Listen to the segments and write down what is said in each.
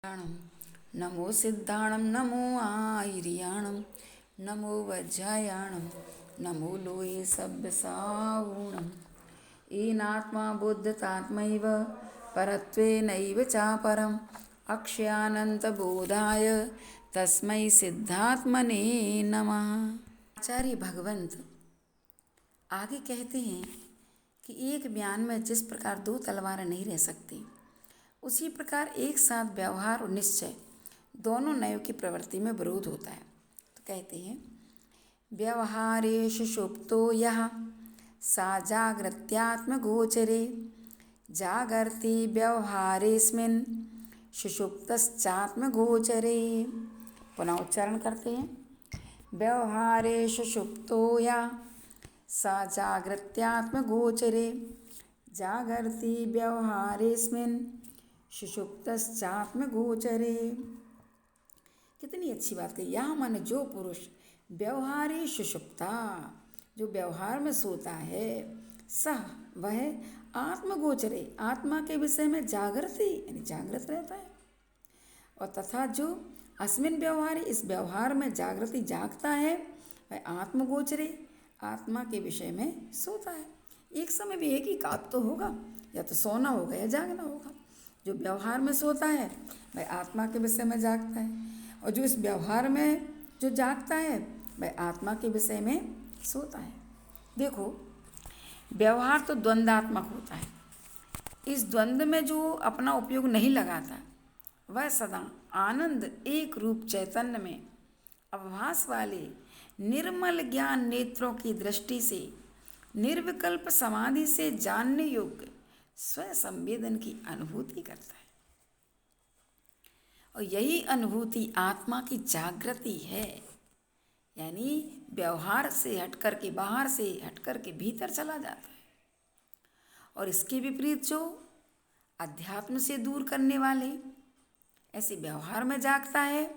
णं नमो सिद्धाणं नमो आयर्याणं नमो वज्रायाणं नमो लोये सभ्यसावूणम् येनात्मा बुद्धतात्मैव परत्वेनैव चापरम् अक्षयानन्तबोधाय तस्मै सिद्धात्मने नमः। आचार्य भगवंत आगे कहते हैं कि एक बयान में जिस प्रकार दो तलवारें नहीं रह सकती, उसी प्रकार एक साथ व्यवहार और निश्चय दोनों नयों की प्रवृत्ति में विरोध होता है। तो कहते हैं व्यवहारेषु सुप्तो यः सा जागृत्यात्मगोचरे जागर्ति व्यवहारेऽस्मिन् सुषुप्तश्चात्मगोचरे। पुनः उच्चारण करते हैं व्यवहारेषु सुप्तो यः सा जागृत्यात्मगोचरे जागर्ति व्यवहारेऽस्मिन् सुषुप्तश्चात्मगोचरे। कितनी अच्छी बात कही। यहाँ माने जो पुरुष व्यवहारे सुषुप्ता, जो व्यवहार में सोता है, सह वह आत्मगोचरे आत्मा के विषय में जागृति यानी जागृत रहता है, और तथा जो अस्मिन व्यवहार इस व्यवहार में जागृति जागता है वह आत्मगोचरे आत्मा के विषय में सोता है। एक समय भी एक ही काम तो होगा, या तो सोना होगा या जागना होगा। जो व्यवहार में सोता है वह आत्मा के विषय में जागता है, और जो इस व्यवहार में जो जागता है वह आत्मा के विषय में सोता है। देखो, व्यवहार तो द्वंद्वात्मक होता है। इस द्वंद्व में जो अपना उपयोग नहीं लगाता वह सदा आनंद एक रूप चैतन्य में अवभास वाले निर्मल ज्ञान नेत्रों की दृष्टि से निर्विकल्प समाधि से जानने योग्य स्व संवेदन की अनुभूति करता है, और यही अनुभूति आत्मा की जागृति है। यानी व्यवहार से हटकर के बाहर से हटकर के भीतर चला जाता है। और इसके विपरीत जो अध्यात्म से दूर करने वाले ऐसे व्यवहार में जागता है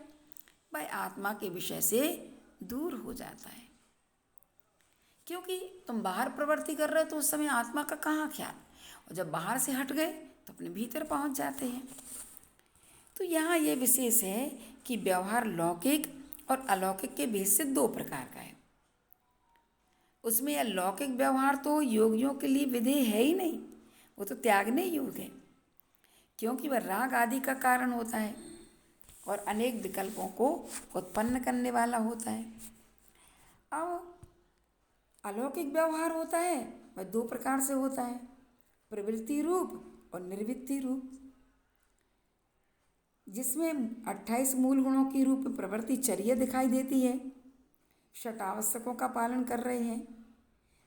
वह आत्मा के विषय से दूर हो जाता है। क्योंकि तुम बाहर प्रवृत्ति कर रहे हो तो उस समय आत्मा का कहाँ ख्याल, और जब बाहर से हट गए तो अपने भीतर पहुँच जाते हैं। तो यहाँ ये विशेष है कि व्यवहार लौकिक और अलौकिक के भेद से दो प्रकार का है। उसमें यह लौकिक व्यवहार तो योगियों के लिए विधेय है ही नहीं, वो तो त्यागने योग्य है, क्योंकि वह राग आदि का कारण होता है और अनेक विकल्पों को उत्पन्न करने वाला होता है। अब अलौकिक व्यवहार होता है वह दो प्रकार से होता है, प्रवृत्ति रूप और निर्वृत्ति रूप, जिसमें 28 मूल गुणों की रूप प्रवृत्ति चर्या दिखाई देती है। षट आवश्यकों का पालन कर रहे हैं,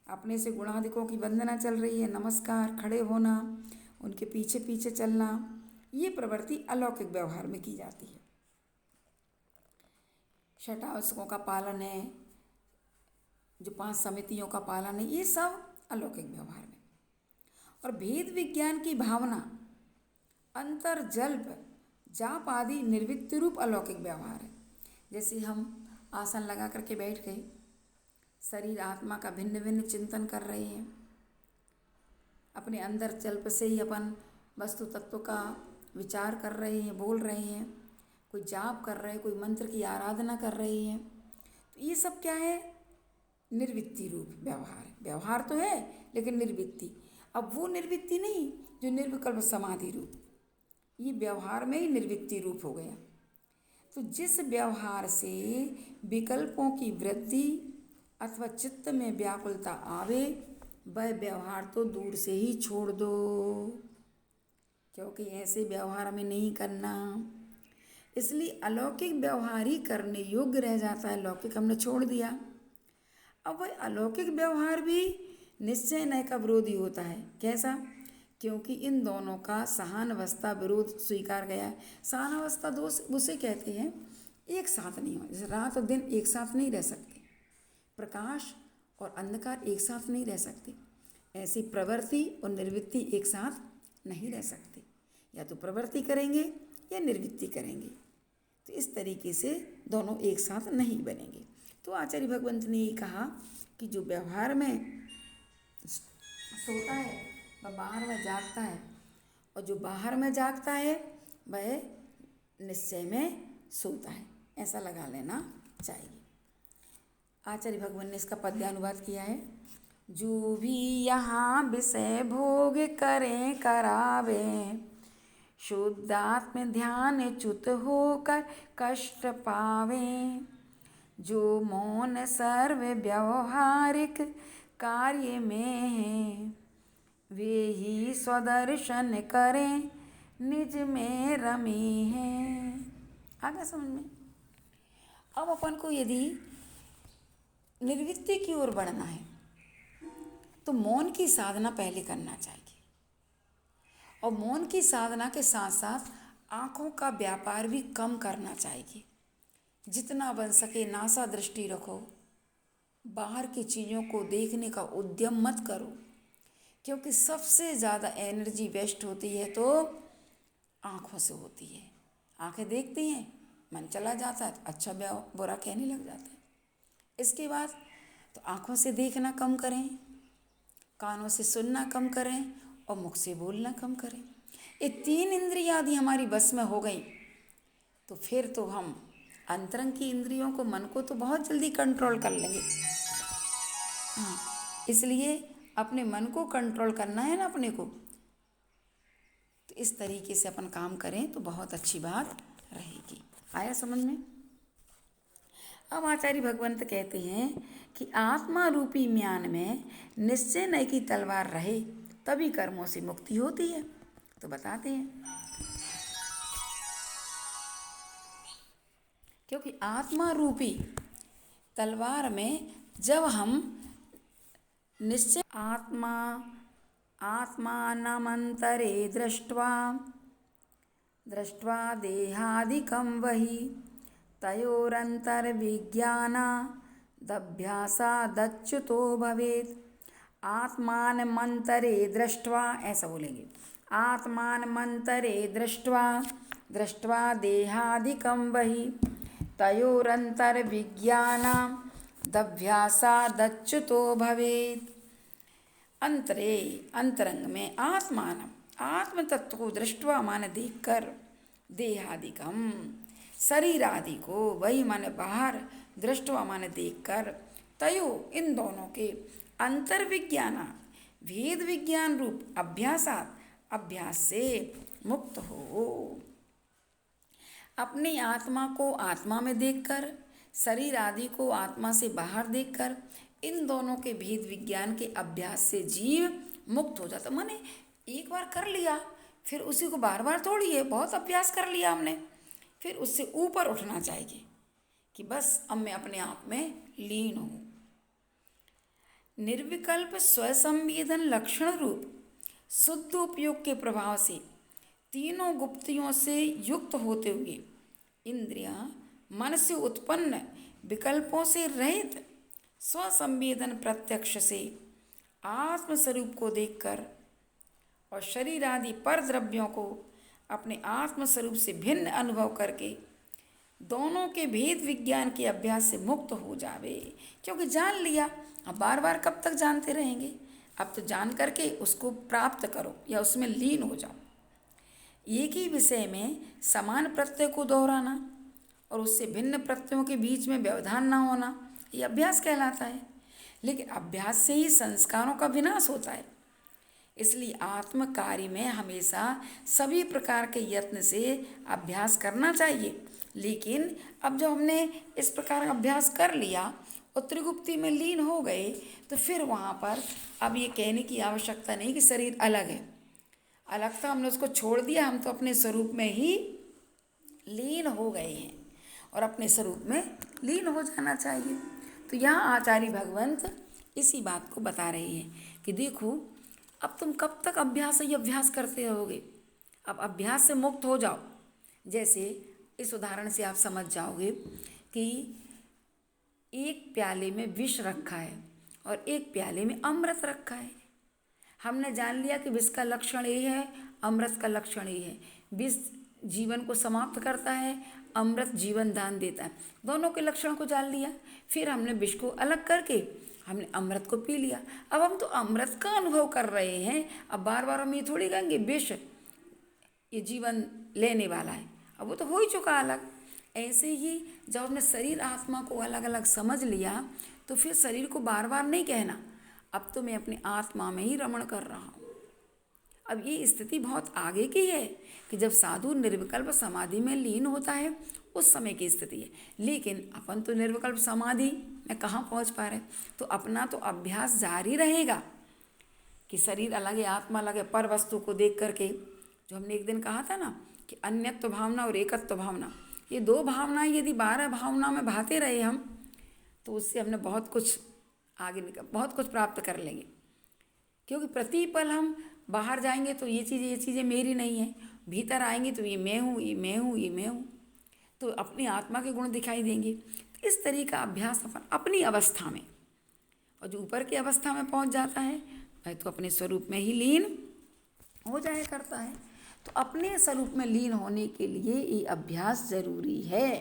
अपने से गुणाधिकों की वंदना चल रही है, नमस्कार, खड़े होना, उनके पीछे पीछे चलना, ये प्रवृत्ति अलौकिक व्यवहार में की जाती है। षट आवश्यकों का पालन है, जो 5 समितियों का पालन है, ये सब अलौकिक व्यवहार में। और भेद विज्ञान की भावना, अंतर्जल्प, जाप आदि निर्वृत्ति रूप अलौकिक व्यवहार है। जैसे हम आसन लगा करके बैठ गए, शरीर आत्मा का भिन्न भिन्न चिंतन कर रहे हैं, अपने अंदर जल्प से ही अपन वस्तु तत्व का विचार कर रहे हैं, बोल रहे हैं, कोई जाप कर रहे हैं, कोई मंत्र की आराधना कर रहे हैं। तो ये सब क्या है? निर्वृत्ति रूप व्यवहार है। व्यवहार तो है लेकिन निर्वृत्ति। अब वो निर्वृत्ति नहीं जो निर्विकल्प समाधि रूप, ये व्यवहार में ही निर्वृत्ति रूप हो गया। तो जिस व्यवहार से विकल्पों की वृद्धि अथवा चित्त में व्याकुलता आवे वह व्यवहार तो दूर से ही छोड़ दो, क्योंकि ऐसे व्यवहार में नहीं करना। इसलिए अलौकिक व्यवहार ही करने योग्य रह जाता है, लौकिक हमने छोड़ दिया। अब वह अलौकिक व्यवहार भी निश्चय नय का विरोधी होता है। कैसा? क्योंकि इन दोनों का सहानवस्था विरोध स्वीकार गया है। सहानवस्था दोष उसे कहते हैं एक साथ नहीं हो, जैसे रात और दिन एक साथ नहीं रह सकते, प्रकाश और अंधकार एक साथ नहीं रह सकते, ऐसी प्रवृत्ति और निर्वृत्ति एक साथ नहीं रह सकते। या तो प्रवृत्ति करेंगे या निर्वृत्ति करेंगे, तो इस तरीके से दोनों एक साथ नहीं बनेंगे। तो आचार्य भगवंत ने ये कहा कि जो व्यवहार में सोता है वह बाहर में जागता है, और जो बाहर में जागता है वह निश्चय में सोता है, ऐसा लगा लेना चाहिए। आचार्य भगवान ने इसका पद्यानुवाद किया है। जो भी यहाँ विषय भोग करें करावे, शुद्धात्म ध्यान च्युत होकर कष्ट पावे। जो मौन सर्व व्यवहारिक कार्य में है, वे ही स्वदर्शन करें निज में रमे हैं। आ गया समझ में? अब अपन को यदि निर्वृत्ति की ओर बढ़ना है तो मौन की साधना पहले करना चाहिए, और मौन की साधना के साथ साथ आँखों का व्यापार भी कम करना चाहिए। जितना बन सके नासा दृष्टि रखो, बाहर की चीज़ों को देखने का उद्यम मत करो, क्योंकि सबसे ज़्यादा एनर्जी वेस्ट होती है तो आँखों से होती है। आँखें देखती हैं, मन चला जाता है, अच्छा बुरा कहने लग जाता है। इसके बाद तो आँखों से देखना कम करें, कानों से सुनना कम करें और मुख से बोलना कम करें। ये 3 इंद्रियाँ यदि हमारी बस में हो गई तो फिर तो हम अंतरंग की इंद्रियों को, मन को तो बहुत जल्दी कंट्रोल कर लेंगे। हाँ, इसलिए अपने मन को कंट्रोल करना है ना अपने को, तो इस तरीके से अपन काम करें तो बहुत अच्छी बात रहेगी। आया समझ में? अब आचार्य भगवंत कहते हैं कि आत्मा रूपी म्यान में निश्चय नय की तलवार रहे तभी कर्मों से मुक्ति होती है। तो बताते हैं, क्योंकि आत्मा रूपी तलवार में जब हम निश्चय आत्मानमंतरे दृष्ट्वा देहादिकं वही तयोरंतर्विज्ञानादभ्यासादच्युतो भवेत्। आत्मानमंतरे दृष्ट्वा, ऐसा बोलेंगे, आत्मानमंतरे दृष्ट्वा देहादिकं वही तयोरंतर्विज्ञानादभ्यासादच्युतो भवेत्। अंतरे, अंतरंग में, आत्म तत्व को दृष्टवा माने देखकर, देहादिकम शरीर आदि को, वही माने बाहर, दृष्टवा माने देखकर, तयो इन दोनों के, अंतर्विज्ञान भेद विज्ञान रूप अभ्यास से मुक्त हो। अपनी आत्मा को आत्मा में देखकर, शरीर आदि को आत्मा से बाहर देखकर, इन दोनों के भेद विज्ञान के अभ्यास से जीव मुक्त हो जाता। माने एक बार कर लिया फिर उसी को बार बार थोड़ी है, बहुत अभ्यास कर लिया हमने, फिर उससे ऊपर उठना चाहिए कि बस अब मैं अपने आप में लीन हूँ। निर्विकल्प स्वसंवेदन लक्षण रूप शुद्ध उपयोग के प्रभाव से तीनों गुप्तियों से युक्त होते हुए इंद्रियां मन से उत्पन्न विकल्पों से रहित स्वसंवेदन प्रत्यक्ष से आत्मस्वरूप को देखकर और शरीर आदि पर द्रव्यों को अपने आत्मस्वरूप से भिन्न अनुभव करके दोनों के भेद विज्ञान के अभ्यास से मुक्त हो जावे। क्योंकि जान लिया, अब बार बार कब तक जानते रहेंगे? अब तो जान करके उसको प्राप्त करो या उसमें लीन हो जाओ। एक ही विषय में समान प्रत्यय को दोहराना और उससे भिन्न प्रत्ययों के बीच में व्यवधान ना होना, ये अभ्यास कहलाता है। लेकिन अभ्यास से ही संस्कारों का विनाश होता है। इसलिए आत्म कार्य में हमेशा सभी प्रकार के यत्न से अभ्यास करना चाहिए। लेकिन अब जब हमने इस प्रकार का अभ्यास कर लिया और त्रिगुप्ति में लीन हो गए तो फिर वहाँ पर अब ये कहने की आवश्यकता नहीं कि शरीर अलग है। अलग था, हमने उसको छोड़ दिया, हम तो अपने स्वरूप में ही लीन हो गए हैं और अपने स्वरूप में लीन हो जाना चाहिए। तो यहाँ आचार्य भगवंत इसी बात को बता रहे हैं कि देखो, अब तुम कब तक अभ्यास ही अभ्यास करते रहोगे? अब अभ्यास से मुक्त हो जाओ। जैसे इस उदाहरण से आप समझ जाओगे कि एक प्याले में विष रखा है और एक प्याले में अमृत रखा है। हमने जान लिया कि विष का लक्षण ये है, अमृत का लक्षण ये है। विष जीवन को समाप्त करता है, अमृत जीवन दान देता है। दोनों के लक्षण को जान लिया, फिर हमने विष को अलग करके हमने अमृत को पी लिया। अब हम तो अमृत का अनुभव कर रहे हैं। अब बार बार हम ये थोड़ी कहेंगे विष ये जीवन लेने वाला है, अब वो तो हो ही चुका अलग। ऐसे ही जब अपने शरीर आत्मा को अलग अलग समझ लिया तो फिर शरीर को बार बार नहीं कहना अब तो मैं अपनी आत्मा में ही रमण कर रहा हूँ। अब ये स्थिति बहुत आगे की है कि जब साधु निर्विकल्प समाधि में लीन होता है उस समय की स्थिति है। लेकिन अपन तो निर्विकल्प समाधि में कहाँ पहुँच पा रहे, तो अपना तो अभ्यास जारी रहेगा कि शरीर अलग है आत्मा अलग है, पर वस्तु को देख करके। जो हमने एक दिन कहा था ना कि अन्यत्व भावना और एकत्व भावना, ये दो भावनाएं यदि 12 भावना में भाते रहे हम तो उससे हमने बहुत कुछ आगे बहुत कुछ प्राप्त कर लेंगे। क्योंकि प्रतिपल हम बाहर जाएंगे तो ये चीज़ें मेरी नहीं है, भीतर आएंगे तो ये मैं हूँ ये मैं हूँ ये मैं हूँ, तो अपनी आत्मा के गुण दिखाई देंगे। तो इस तरह का अभ्यास अपन अपनी अवस्था में, और जो ऊपर की अवस्था में पहुँच जाता है वह तो अपने स्वरूप में ही लीन हो जाया करता है। तो अपने स्वरूप में लीन होने के लिए ये अभ्यास जरूरी है,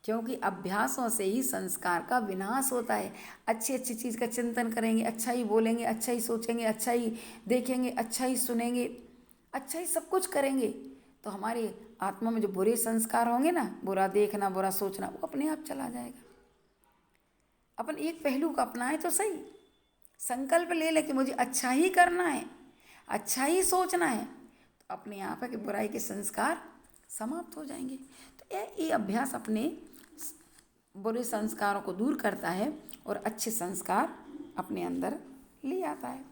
क्योंकि अभ्यासों से ही संस्कार का विनाश होता है। अच्छी अच्छी चीज़ का चिंतन करेंगे, अच्छा ही बोलेंगे, अच्छा ही सोचेंगे, अच्छा ही देखेंगे, अच्छा ही सुनेंगे, अच्छा ही सब कुछ करेंगे, तो हमारी आत्मा में जो बुरे संस्कार होंगे ना, बुरा देखना बुरा सोचना, वो अपने आप चला जाएगा। अपन एक पहलू को अपनाएं तो सही, संकल्प ले ले कि मुझे अच्छा ही करना है, अच्छा ही सोचना है, तो अपने आप है कि बुराई के संस्कार समाप्त हो जाएंगे। तो ये अभ्यास अपने बुरे संस्कारों को दूर करता है और अच्छे संस्कार अपने अंदर ले आता है।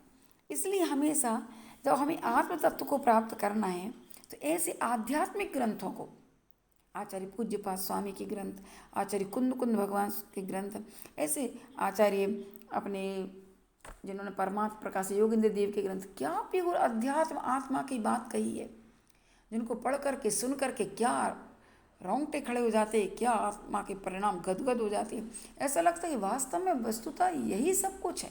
इसलिए हमेशा जब हमें आत्म तत्व को प्राप्त करना है तो ऐसे आध्यात्मिक ग्रंथों को, आचार्य पूज्यपाद स्वामी के ग्रंथ, आचार्य कुंद भगवान के ग्रंथ, ऐसे आचार्य अपने जिन्होंने परमात्म प्रकाश योगेंद्र देव के ग्रंथ, क्या प्योर अध्यात्म आत्मा की बात कही है, जिनको पढ़ करके सुन करके क्या रोंगटे खड़े हो जाते हैं, क्या आत्मा के परिणाम गदगद हो जाते हैं। ऐसा लगता है कि वास्तव में वस्तुतः यही सब कुछ है।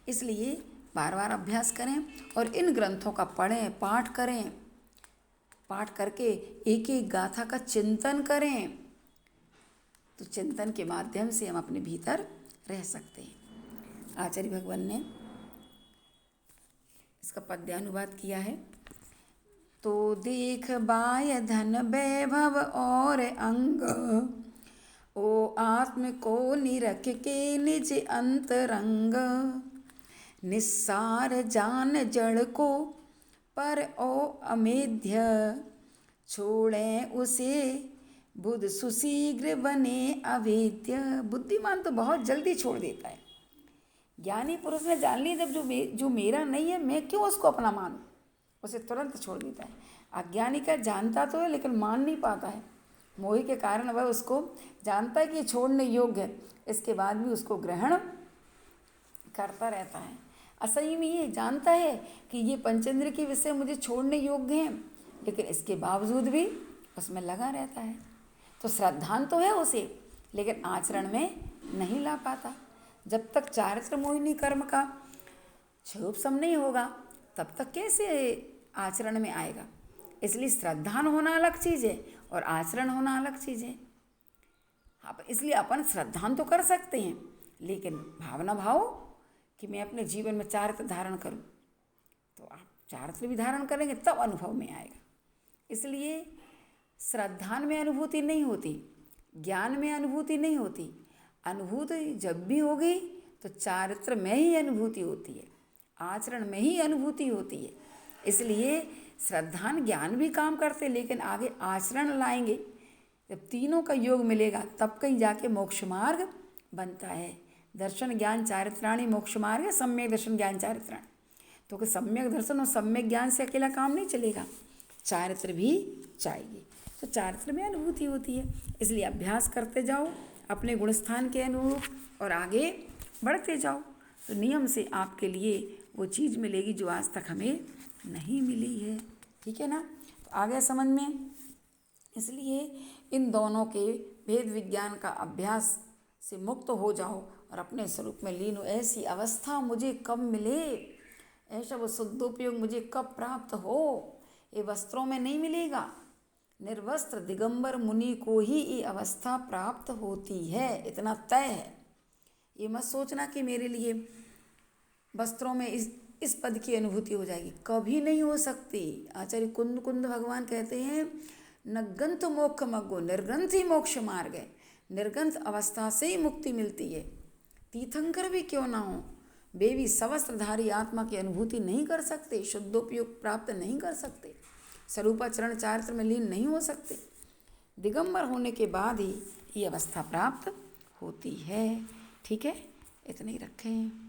इसलिए बार बार अभ्यास करें और इन ग्रंथों का पढ़ें, पाठ करें, पाठ करके एक एक गाथा का चिंतन करें, तो चिंतन के माध्यम से हम अपने भीतर रह सकते हैं। आचार्य भगवान ने इसका पद्यानुवाद किया है। तो देख बाय धन वैभव और अंग, ओ आत्म को निरख के निज अंतरंग, निस्सार जान जड़ को पर ओ अमेध्य, छोड़े उसे बुध सुशीघ्र बने अवेद्य। बुद्धिमान तो बहुत जल्दी छोड़ देता है, ज्ञानी पुरुष ने जान लिया जब जो मेरा नहीं है मैं क्यों उसको अपना मानूं, उसे तुरंत छोड़ देता है। अज्ञानी का जानता तो है लेकिन मान नहीं पाता है, मोह के कारण वह उसको जानता है कि ये छोड़ने योग्य है, इसके बाद भी उसको ग्रहण करता रहता है। असही में ये जानता है कि ये पंचेंद्र के विषय मुझे छोड़ने योग्य हैं, लेकिन इसके बावजूद भी उसमें लगा रहता है। तो श्रद्धान तो है उसे, लेकिन आचरण में नहीं ला पाता। जब तक चारित्र मोहिनी कर्म का क्षोभसम नहीं होगा तब तक कैसे आचरण में आएगा। इसलिए श्रद्धान होना अलग चीज़ है और आचरण होना अलग चीज़ है। इसलिए अपन श्रद्धान तो कर सकते हैं, लेकिन भावना भाव कि मैं अपने जीवन में चारित्र धारण करूं, तो आप चारित्र भी धारण करेंगे तब अनुभव में आएगा। इसलिए श्रद्धान में अनुभूति नहीं होती, ज्ञान में अनुभूति नहीं होती। अनुभूति जब भी होगी तो चारित्र में ही अनुभूति होती है, आचरण में ही अनुभूति होती है। इसलिए श्रद्धान ज्ञान भी काम करते, लेकिन आगे आचरण लाएंगे, जब तीनों का योग मिलेगा तब कहीं जाके मोक्ष मार्ग बनता है। दर्शन ज्ञान चारित्राणि मोक्ष मार्ग है, सम्यक दर्शन ज्ञान चारित्राणि। तो कि सम्यक दर्शन और सम्यक ज्ञान से अकेला काम नहीं चलेगा, चारित्र भी चाहिए। तो चारित्र में अनुभूति होती है। इसलिए अभ्यास करते जाओ अपने गुणस्थान के अनुरूप और आगे बढ़ते जाओ, तो नियम से आपके लिए वो चीज़ मिलेगी जो आज तक हमें नहीं मिली है। ठीक है ना, तो आगे समझ में। इसलिए इन दोनों के भेद विज्ञान का अभ्यास से मुक्त हो जाओ और अपने स्वरूप में लीन हो। ऐसी अवस्था मुझे कब मिले, ऐसा वो शुद्धोपयोग मुझे कब प्राप्त हो, ये वस्त्रों में नहीं मिलेगा। निर्वस्त्र दिगंबर मुनि को ही ये अवस्था प्राप्त होती है, इतना तय है। ये मत सोचना कि मेरे लिए वस्त्रों में इस इस पद की अनुभूति हो जाएगी। कभी नहीं हो सकती। आचार्य कुंद कुंद भगवान कहते हैं न ग्रंथ मोक्ष मग्गो, निर्ग्रंथ ही मोक्ष मार्ग है। निर्ग्रंथ अवस्था से ही मुक्ति मिलती है। तीर्थंकर भी क्यों ना हो, वे भी सवस्त्रधारी आत्मा की अनुभूति नहीं कर सकते, शुद्धोपयोग प्राप्त नहीं कर सकते, स्वरूपाचरण चारित्र में लीन नहीं हो सकते। दिगंबर होने के बाद ही ये अवस्था प्राप्त होती है। ठीक है, इतने ही रखें।